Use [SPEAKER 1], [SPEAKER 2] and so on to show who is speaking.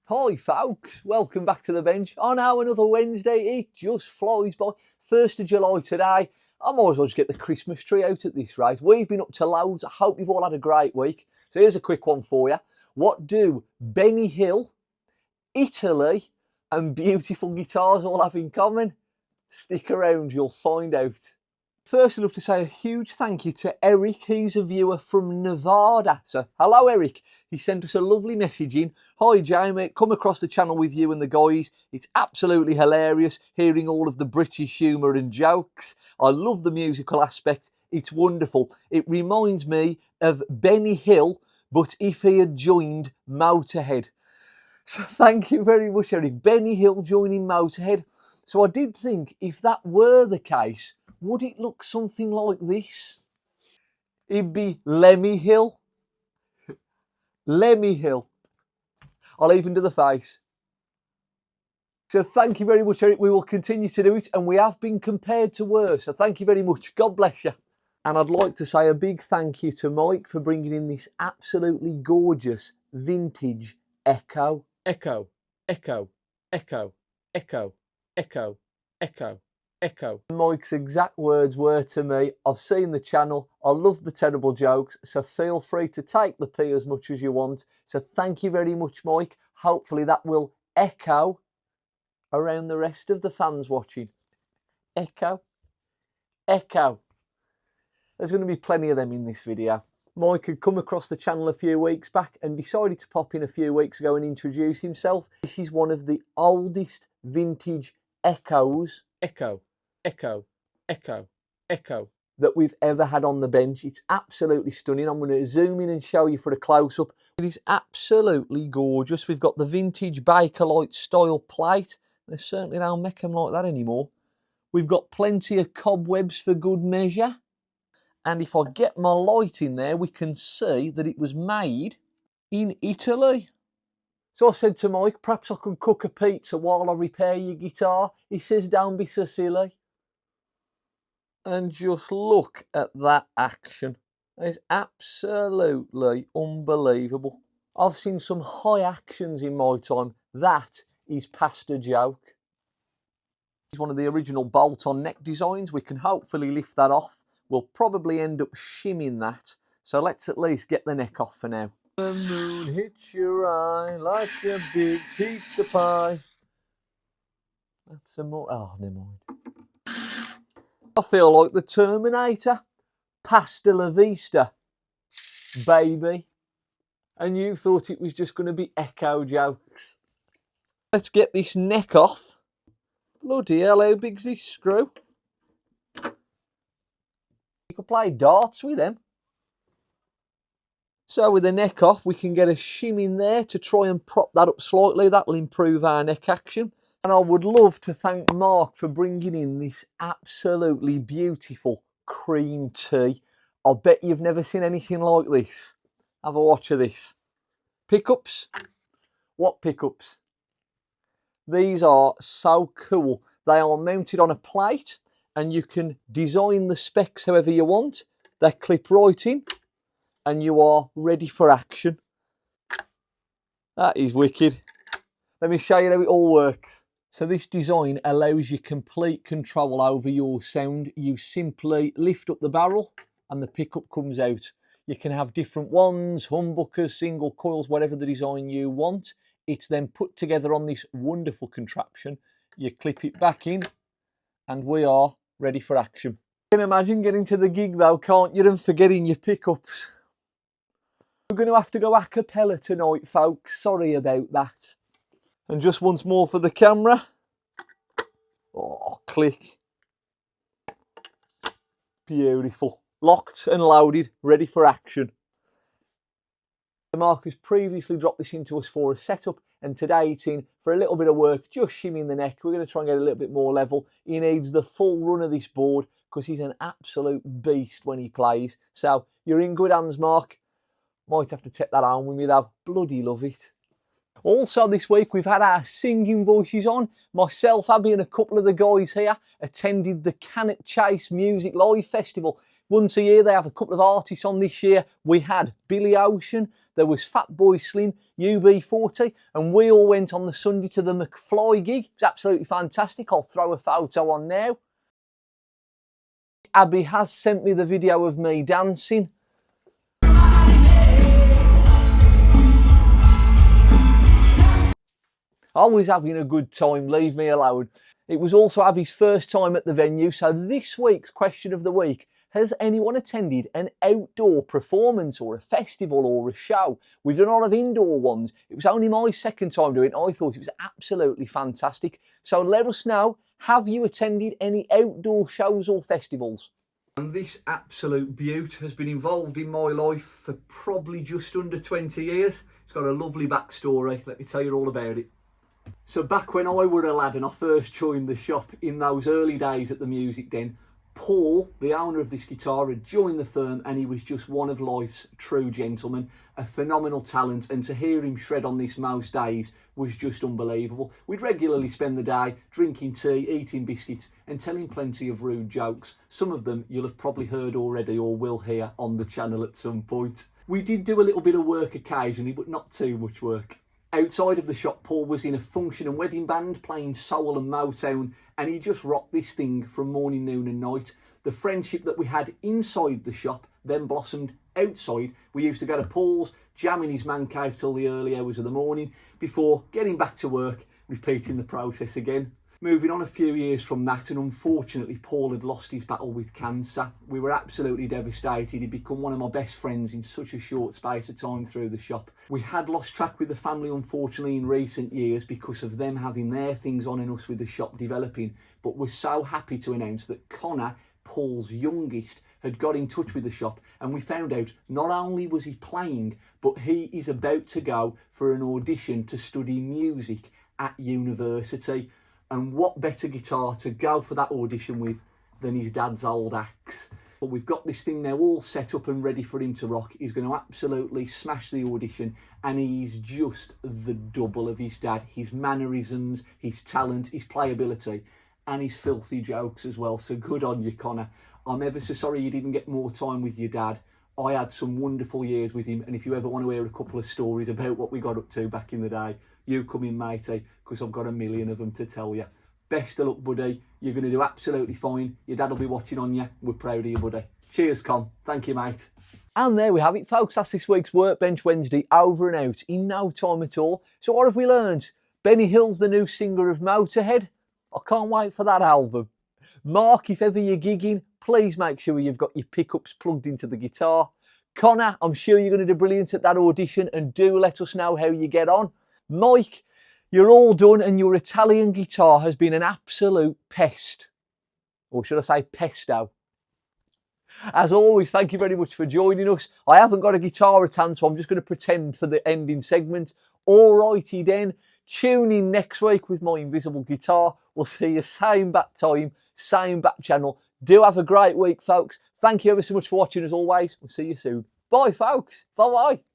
[SPEAKER 1] Hi folks, welcome back to the bench. On now another Wednesday, it just flies by. 1st of July today. I might as well just get the Christmas tree out at this rate. We've been up to loads. I hope you've all had a great week. So here's a quick one for you. What do Benny Hill, Italy and beautiful guitars all have in common? Stick around, you'll find out. First, I'd love to say a huge thank you to Eric. He's a viewer from Nevada. So, hello Eric. He sent us a lovely message in. Hi Jamie, come across the channel with you and the guys. It's absolutely hilarious hearing all of the British humour and jokes. I love the musical aspect. It's wonderful. It reminds me of Benny Hill, but if he had joined Motorhead. So thank you very much, Eric. Benny Hill joining Motorhead. So I did think if that were the case, would it look something like this? It'd be Lemmy Hill. Lemmy Hill. I'll even do the face. So thank you very much, Eric. We will continue to do it, and we have been compared to worse. So thank you very much. God bless you. And I'd like to say a big thank you to Mike for bringing in this absolutely gorgeous vintage EKO. EKO, EKO, EKO, EKO, EKO, EKO. EKO. Mike's exact words were to me, I've seen the channel, I love the terrible jokes, so feel free to take the pee as much as you want. So thank you very much, Mike. Hopefully that will echo around the rest of the fans watching. EKO. EKO. There's going to be plenty of them in this video. Mike had come across the channel a few weeks back and decided to pop in a few weeks ago and introduce himself. This is one of the oldest vintage EKOs. EKO, EKO, EKO, EKO that we've ever had on the bench. It's absolutely stunning. I'm going to zoom in and show you for a close-up. It is absolutely gorgeous. We've got the vintage Bakelite style plate. They certainly don't make them like that anymore. We've got plenty of cobwebs for good measure. And if I get my light in there, we can see that it was made in Italy. So I said to Mike, perhaps I could cook a pizza while I repair your guitar. He says, don't be so silly. And just look at that action. It's absolutely unbelievable. I've seen some high actions in my time. That is past a joke. It's one of the original bolt-on neck designs. We can hopefully lift that off. We'll probably end up shimming that. So let's at least get the neck off for now. The moon hits your eye like a big pizza pie. That's a more... Oh, never mind. I feel like the Terminator. Pasta la vista, baby. And you thought it was just going to be EKO jokes. Let's get this neck off. Bloody hell, how big's this screw? You could play darts with them. So with the neck off, we can get a shim in there to try and prop that up slightly. That'll improve our neck action. And I would love to thank Mark for bringing in this absolutely beautiful cream tea. I bet you've never seen anything like this. Have a watch of this. Pickups. What pickups? These are so cool. They are mounted on a plate and you can design the specs however you want. They clip right in. And you are ready for action. That is wicked. Let me show you how it all works. So this design allows you complete control over your sound. You simply lift up the barrel and the pickup comes out. You can have different ones, humbuckers, single coils, whatever the design you want. It's then put together on this wonderful contraption. You clip it back in and we are ready for action. You can imagine getting to the gig though, can't you, and forgetting your pickups. We're going to have to go a cappella tonight, folks. Sorry about that. And just once more for the camera. Oh, click. Beautiful. Locked and loaded, ready for action. Mark has previously dropped this into us for a setup, and today it's in for a little bit of work, just shimming the neck. We're going to try and get a little bit more level. He needs the full run of this board because he's an absolute beast when he plays. So you're in good hands, Mark. Might have to take that on with me though. Bloody love it. Also this week we've had our singing voices on. Myself, Abby and a couple of the guys here attended the Cannock Chase Music Live Festival. Once a year they have a couple of artists on. This year we had Billy Ocean, there was Fatboy Slim, UB40, and we all went on the Sunday to the McFly gig. It was absolutely fantastic. I'll throw a photo on now. Abby has sent me the video of me dancing. Always having a good time, leave me alone. It was also Abby's first time at the venue, so this week's question of the week: has anyone attended an outdoor performance or a festival or a show? We've done a lot of indoor ones. It was only my second time doing it. I thought it was absolutely fantastic. So let us know, have you attended any outdoor shows or festivals? And this absolute beaut has been involved in my life for probably just under 20 years. It's got a lovely backstory. Let me tell you all about it. So back when I were a lad and I first joined the shop in those early days at the Music Den, Paul, the owner of this guitar, had joined the firm and he was just one of life's true gentlemen, a phenomenal talent, and to hear him shred on this most days was just unbelievable. We'd regularly spend the day drinking tea, eating biscuits and telling plenty of rude jokes. Some of them you'll have probably heard already or will hear on the channel at some point. We did do a little bit of work occasionally, but not too much work. Outside of the shop, Paul was in a function and wedding band playing soul and Motown, and he just rocked this thing from morning, noon and night. The friendship that we had inside the shop then blossomed outside. We used to go to Paul's, jam in his man cave till the early hours of the morning before getting back to work, repeating the process again. Moving on a few years from that, and unfortunately Paul had lost his battle with cancer. We were absolutely devastated. He'd become one of my best friends in such a short space of time through the shop. We had lost track with the family unfortunately in recent years because of them having their things on and us with the shop developing, but we're so happy to announce that Connor, Paul's youngest, had got in touch with the shop, and we found out not only was he playing, but he is about to go for an audition to study music at university. And what better guitar to go for that audition with than his dad's old axe. But we've got this thing now all set up and ready for him to rock. He's going to absolutely smash the audition, and he's just the double of his dad. His mannerisms, his talent, his playability, and his filthy jokes as well. So good on you, Connor. I'm ever so sorry you didn't get more time with your dad. I had some wonderful years with him, and if you ever want to hear a couple of stories about what we got up to back in the day, you come in, matey, because I've got a million of them to tell you. Best of luck, buddy. You're going to do absolutely fine. Your dad will be watching on you. We're proud of you, buddy. Cheers, Con. Thank you, mate. And there we have it, folks. That's this week's Workbench Wednesday, over and out in no time at all. So what have we learned? Benny Hill's the new singer of Motorhead. I can't wait for that album. Mark, if ever you're gigging, please make sure you've got your pickups plugged into the guitar. Connor, I'm sure you're going to do brilliant at that audition, and do let us know how you get on. Mike, you're all done, and your Italian guitar has been an absolute pest. Or should I say pesto? As always, thank you very much for joining us. I haven't got a guitar at hand, so I'm just going to pretend for the ending segment. Alrighty then, tune in next week with my invisible guitar. We'll see you same bat time, same bat channel. Do have a great week, folks. Thank you ever so much for watching as always. We'll see you soon. Bye, folks. Bye-bye.